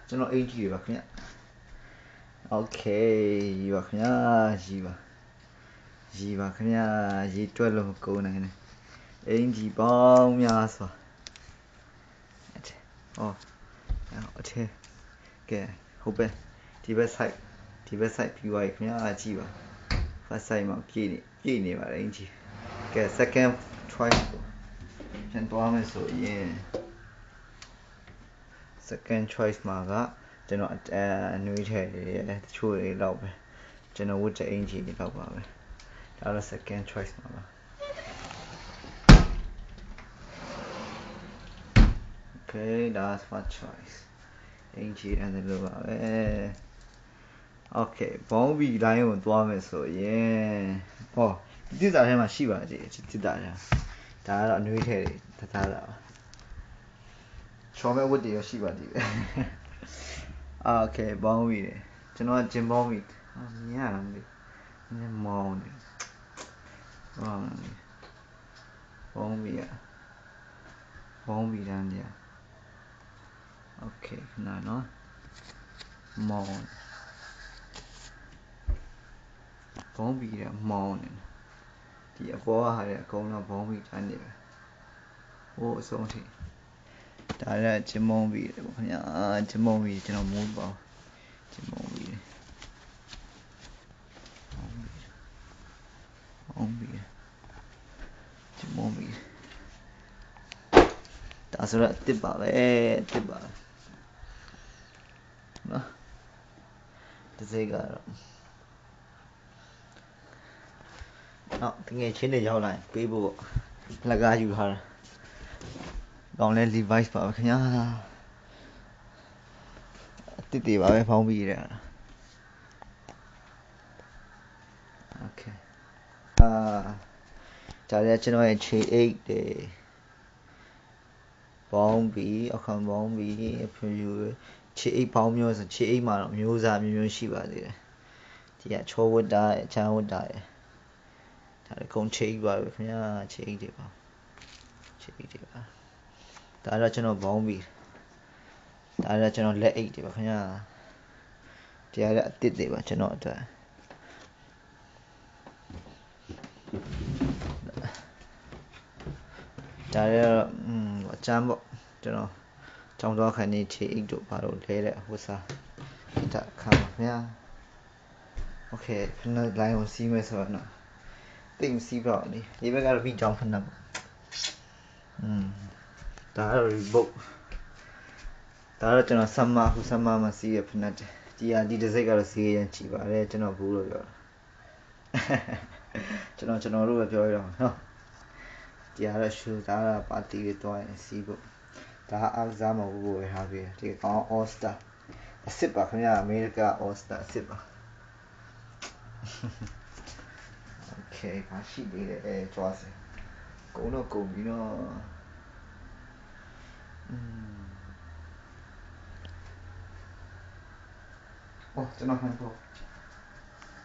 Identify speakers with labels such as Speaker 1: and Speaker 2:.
Speaker 1: ကျွန်တော်အင်ကြီးပါခင်ဗျโอเคရီပါခင်ဗျာရီပါခင်ဗျာရီတွက်လို့မကုန်နိုင်နဲ့အင်ကြီးပေါင်းများစွာအထဲကဲဟုတ်ပဲဒီဘက် site ပြီးသွားပြီခင်ဗျာကြည့်ပါ first site မှာပြည့်နေပါတယ်အင်ကြီးကဲ second choice ပြန်သွားမယ်ဆိုရင် second choice မှာကကျွန်တော်အနွေးထည်တွေတချို့တွေတော့ပဲကျွန်တော်ဝတ်တဲ့အင်ကြီးတွေတော့ပါပဲဒါတော့ second choice မှာပါ okay that's first choice အင်ကြီးအဲ့ဒါလိုပါပဲ okay ဘောင်းဘီတိုင်းကိုသွားမယ်ဆိုရင်ဟောဒီတစ်တာထဲမှာရှိပါသေးတယ်တစ်တာထဲဒါကတော့အနွေးထည်တွေထားတာပါချော်မဲ့ဝတ်တွေရရှိပါသေးတယ်okay ဘောင်းဘီတွေကျွန်တော်ကဂျင်ဘောင်းဘီမြင်ရလားမသိဘူးနည်းမောင်းနေဘောင်းဘီတန်းကြီးokay ခဏနော်မောင်းဘောင်းဘီကမောင်းနေဒီအပေါ်ကဟာတွေအကုန်လုံးဘောင်းဘီတန်းနေပဲဟိုအဆုံးထိဒါရဂျင်ဘောင်းဘီတွေပေါ့ခင်ဗျာဂျင်ဘောင်းဘီကျွန်တော်မိုးပါဂျင်ဘောင်းဘီဒါဆိုတော့တစ်ပါပဲနော်ဒီစိတ်ကတော့နောက်တကယ်ချင်းတွေရောက်လာရင်ပေးဖို့လက်ကားယူထားတာကောင်းလဲ Levi's ပါပဲခင်ဗျာတစ်တွေပါပဲဖောင်းပြီးရokay ဒါလည်းကျွန်တော်ရဲ့ခြေအိတ်တွေဘောင်းဘီအခါဘောင်းဘီအဖြူခြေအိတ်ပေါင်းမျိုးဆိုခြေအိတ်မှာတော့မျိုးစားမျိုးရှိပါသေးတယ်ဒီကချောဝတ်တာအချမ်းဝတ်တာဒါလည်းကုန်ခြေအိတ်ပါပဲခင်ဗျာခြေအိတ်တွေပါဒါတော့ကျွန်တော်ဘောင်းဘီဒါတော့ကျွန်တော်လက်အိတ်တွေပါခင်ဗျာဒီကအစ်စ်တွေပါကျွန်တော်အတွက်ဒါရအချမ်းပေါ့ကျွန်တော်ကျောင်းသွားခန်းနေခြေအိတ်တို့ဘာလို့လဲတဲ့ဝတ်စားဒါခါပါခင်ဗျာโอเคဖနက်လိုင်းကိုစီးမယ်ဆိုတော့တိတ်မစီးပါဘူးဒီဘက်ကတော့ပြီးကြောင်းဖနက်ပေါ့ဒါကတော့ Reebok ဒါတော့ကျွန်တော်ဆမ်မာမှာစီးရဖနက်ဒီတစ်စိတ်ကတော့စီးရရင်ကြည်ပါတယ်ကျွန်တော်ဘူးလို့ပြောကျွန်တော်တို့ပဲပြောရအောင်နော်ဒီကတော့ရှူသားတာပါတီတွေတွားရင်စီးဖို့ဒါအားစားမဟုတ်ဘူးပဲဟာပြီးဒီကောင် All Star အစ်စ်ပါခင်ဗျာအမေရိက All Star အစ်စ်ပါokay ဘာရှိသေးလဲကြွားစကုန်တော့ကုန်ပြီနော်ကျွန်တော်ဟန်တော့